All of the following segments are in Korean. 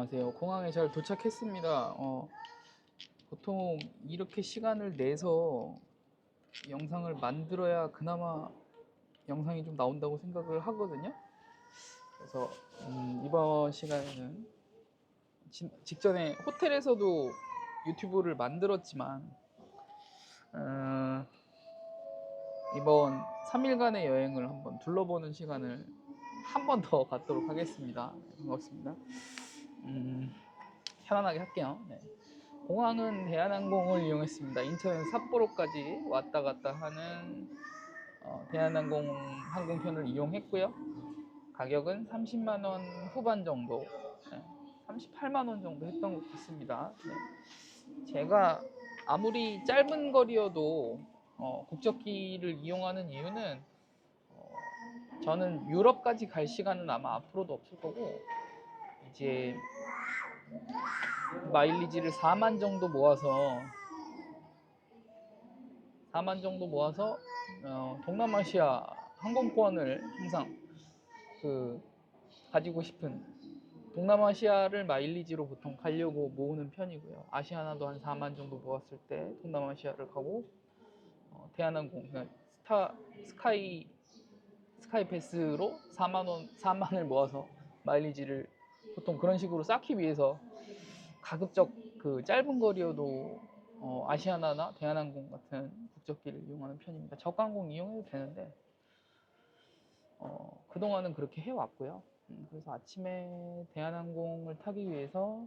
안녕하세요. 공항에 잘 도착했습니다. 보통 이렇게 시간을 내서 영상을 만들어야 그나마 영상이 좀 나온다고 생각을 하거든요. 그래서 이번 시간에는 직전에 호텔에서도 유튜브를 만들었지만 이번 3일간의 여행을 한번 둘러보는 시간을 한 번 더 갖도록 하겠습니다. 반갑습니다. 편안하게 할게요. 네. 공항은 대한항공을 이용했습니다. 인천 삿포로까지 왔다 갔다 하는 대한항공 항공편을 이용했고요. 가격은 30만 원 후반 정도, 38만 원 정도 했던 것 같습니다. 네. 제가 아무리 짧은 거리여도 국적기를 이용하는 이유는 저는 유럽까지 갈 시간은 아마 앞으로도 없을 거고, 이제 마일리지를 4만 정도 모아서 동남아시아 항공권을 항상 가지고 싶은, 동남아시아를 마일리지로 보통 가려고 모으는 편이고요. 아시아나도 한 4만 정도 모았을 때 동남아시아를 가고, 대한항공 그러니까 스카이 패스로 4만을 모아서 마일리지를 보통 그런 식으로 쌓기 위해서 가급적 짧은 거리여도 아시아나나 대한항공 같은 국적기를 이용하는 편입니다. 저가항공 이용해도 되는데 그동안은 그렇게 해왔고요. 그래서 아침에 대한항공을 타기 위해서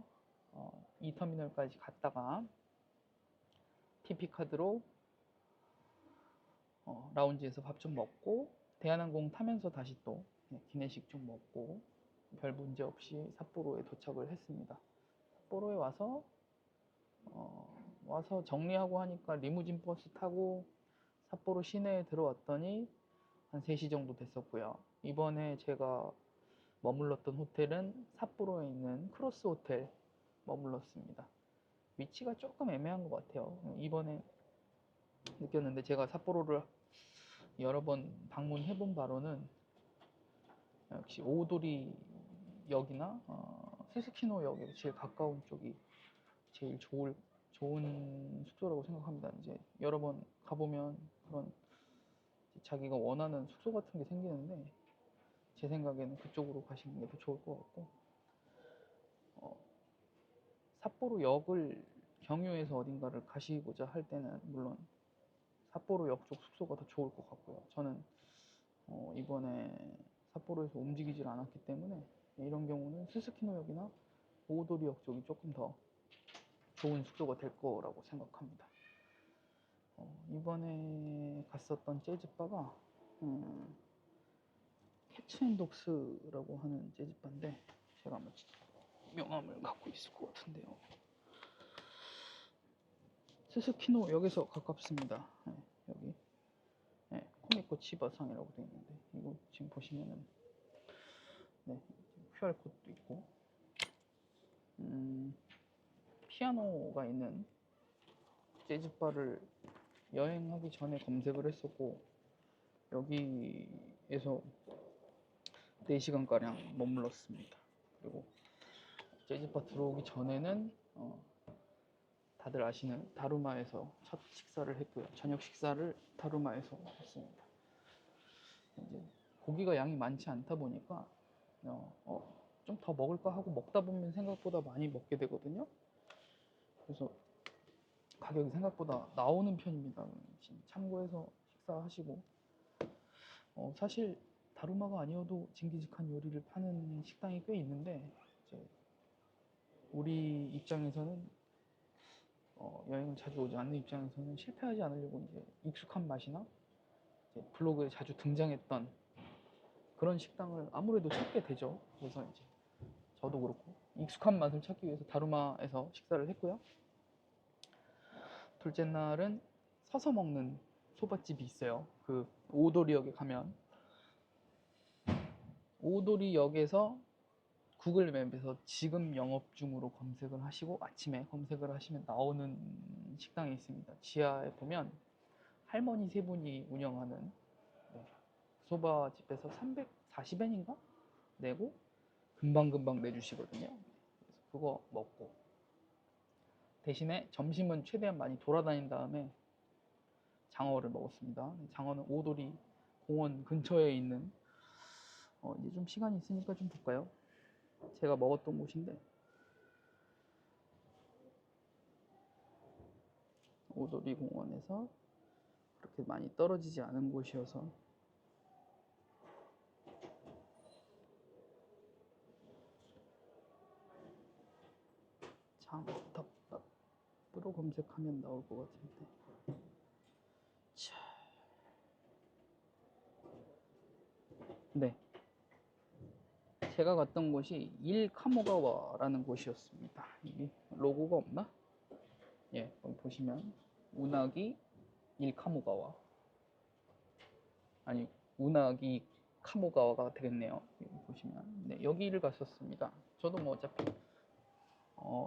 이 터미널까지 갔다가 TP카드로 라운지에서 밥 좀 먹고, 대한항공 타면서 다시 또 기내식 좀 먹고 별 문제 없이 삿포로에 도착을 했습니다. 삿포로에 와서 정리하고 하니까 리무진 버스 타고 삿포로 시내에 들어왔더니 한 3시 정도 됐었고요. 이번에 제가 머물렀던 호텔은 삿포로에 있는 크로스 호텔 머물렀습니다. 위치가 조금 애매한 것 같아요. 이번에 느꼈는데, 제가 삿포로를 여러 번 방문해본 바로는 역시 오도리 역이나 스스키노역에 제일 가까운 쪽이 제일 좋은 숙소라고 생각합니다. 이제 여러 번 가보면 그런 자기가 원하는 숙소 같은 게 생기는데, 제 생각에는 그쪽으로 가시는 게 더 좋을 것 같고, 삿포로 역을 경유해서 어딘가를 가시고자 할 때는 물론 삿포로 역 쪽 숙소가 더 좋을 것 같고요. 저는 이번에 삿포로에서 움직이질 않았기 때문에 이런 경우는 스스키노역이나 오도리역 쪽이 조금 더 좋은 숙소가 될 거라고 생각합니다. 이번에 갔었던 재즈바가 캐츠앤독스라고 하는 재즈바인데, 제가 아마 명함을 갖고 있을 것 같은데요. 스스키노역에서 가깝습니다. 여기 코미코 치바상이라고 되어 있는데, 이거 지금 보시면은 QR코드도 있고 피아노가 있는 재즈바를 여행하기 전에 검색을 했었고, 여기에서 4시간가량 머물렀습니다. 그리고 재즈바 들어오기 전에는 다들 아시는 다루마에서 첫 식사를 했고요. 저녁 식사를 다루마에서 했습니다. 이제 고기가 양이 많지 않다 보니까 좀 더 먹을까 하고 먹다 보면 생각보다 많이 먹게 되거든요. 그래서 가격이 생각보다 나오는 편입니다. 참고해서 식사하시고, 사실 다루마가 아니어도 징기즈칸 요리를 파는 식당이 꽤 있는데, 이제 우리 입장에서는 여행을 자주 오지 않는 입장에서는 실패하지 않으려고 이제 익숙한 맛이나 이제 블로그에 자주 등장했던 그런 식당을 아무래도 찾게 되죠. 그래서 이제 저도 그렇고 익숙한 맛을 찾기 위해서 다루마에서 식사를 했고요. 둘째 날은 서서 먹는 소바집이 있어요. 그 오도리역에 가면, 오도리역에서 구글 맵에서 지금 영업 중으로 검색을 하시고 아침에 검색을 하시면 나오는 식당이 있습니다. 지하에 보면 할머니 세 분이 운영하는 소바집에서 340엔인가 내고 금방금방 내주시거든요. 그거 먹고 대신에 점심은 최대한 많이 돌아다닌 다음에 장어를 먹었습니다. 장어는 오도리 공원 근처에 있는 이제 좀 시간이 있으니까 좀 볼까요? 제가 먹었던 곳인데 오도리 공원에서 그렇게 많이 떨어지지 않은 곳이어서 장어덮밥으로 검색하면 나올 것 같은데. 자, 네, 제가 갔던 곳이 일카모가와라는 곳이었습니다. 이게 로고가 없나? 예, 여기 보시면 운하기 일카모가와, 아니 운하기 카모가와가 되겠네요. 여기 보시면 네, 여기를 갔었습니다. 저도 뭐 어차피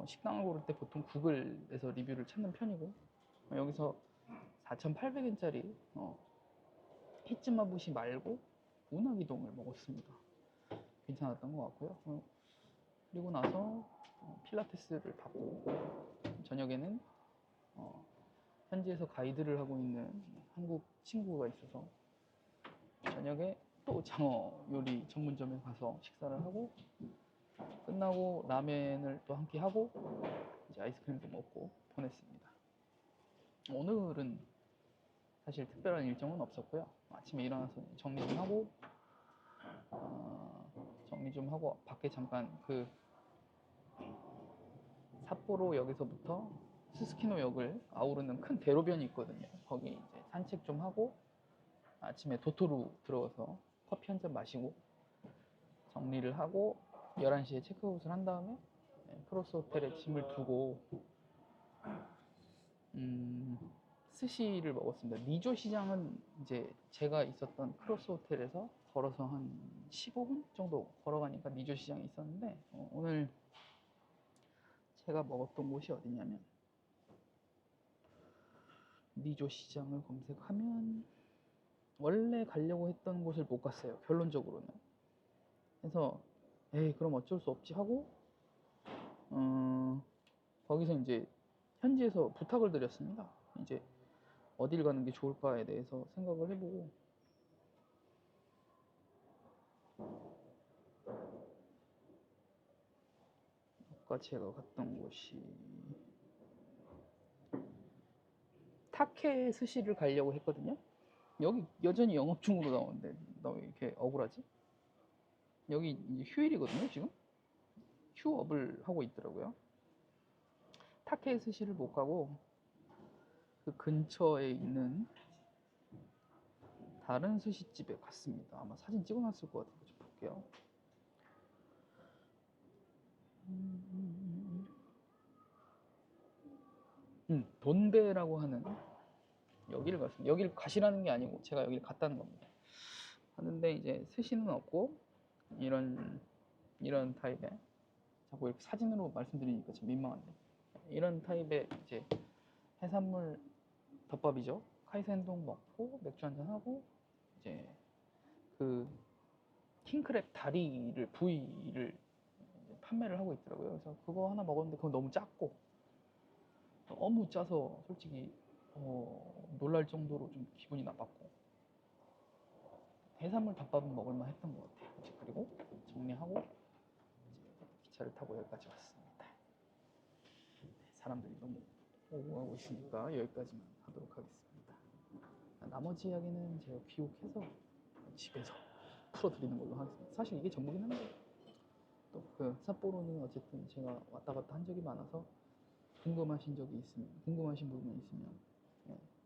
식당을 고를 때 보통 구글에서 리뷰를 찾는 편이고, 여기서 4,800엔짜리 히츠마부시 말고 운하기동을 먹었습니다. 괜찮았던 것 같고요. 그리고 나서 필라테스를 받고 저녁에는 현지에서 가이드를 하고 있는 한국 친구가 있어서 저녁에 또 장어 요리 전문점에 가서 식사를 하고, 끝나고 라멘을 또 한 끼 하고 이제 아이스크림도 먹고 보냈습니다. 오늘은 사실 특별한 일정은 없었고요. 아침에 일어나서 정리 좀 하고 밖에 잠깐 그 삿포로역에서부터 스스키노역을 아우르는 큰 대로변이 있거든요. 거기 이제 산책 좀 하고 아침에 도토루 들어가서 커피 한 잔 마시고 정리를 하고 11시에 체크아웃을 한 다음에 크로스 호텔에 짐을 두고 스시를 먹었습니다. 니조 시장은 이제 제가 있었던 크로스 호텔에서 걸어서 한 15분 정도 걸어가니까 니조 시장이 있었는데, 오늘 제가 먹었던 곳이 어디냐면 니조 시장을 검색하면 원래 가려고 했던 곳을 못 갔어요. 결론적으로는. 그래서 에이 그럼 어쩔 수 없지 하고 거기서 이제 현지에서 부탁을 드렸습니다. 이제 어딜 가는 게 좋을까에 대해서 생각을 해보고 아까 제가 갔던 곳이 타케 스시를 가려고 했거든요. 여기 여전히 영업 중으로 나오는데 나 왜 이렇게 억울하지? 여기 이제 휴일이거든요. 지금 휴업을 하고 있더라고요. 타케 스시를 못 가고 그 근처에 있는 다른 스시집에 갔습니다. 아마 사진 찍어놨을 것 같아요. 좀 볼게요. 돈베라고 하는 여기를 갔습니다. 여기를 가시라는 게 아니고 제가 여기를 갔다는 겁니다. 하는데 이제 스시는 없고 이런 타입의, 자꾸 이렇게 사진으로 말씀드리니까 좀 민망한데, 이런 타입의 이제 해산물 덮밥이죠. 카이센동 먹고 맥주 한잔 하고 이제 그 킹크랩 다리를 부위를 판매를 하고 있더라고요. 그래서 그거 하나 먹었는데 그건 너무 작고 너무 짜서 솔직히 놀랄 정도로 좀 기분이 나빴고, 해산물 덮밥은 먹을만 했던 것 같아요. 그리고 정리하고 이제 기차를 타고 여기까지 왔습니다. 사람들이 너무 오고 가고 있으니까 여기까지만 하도록 하겠습니다. 나머지 이야기는 제가 귀국해서 집에서 풀어드리는 걸로 하겠습니다. 사실 이게 전부긴 한데 또 그 삿포로는 어쨌든 제가 왔다 갔다 한 적이 많아서 궁금하신 부분이 있으면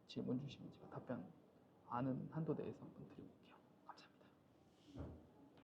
질문 주시면 제가 답변 아는 한도 내에서 한번 드려볼게요.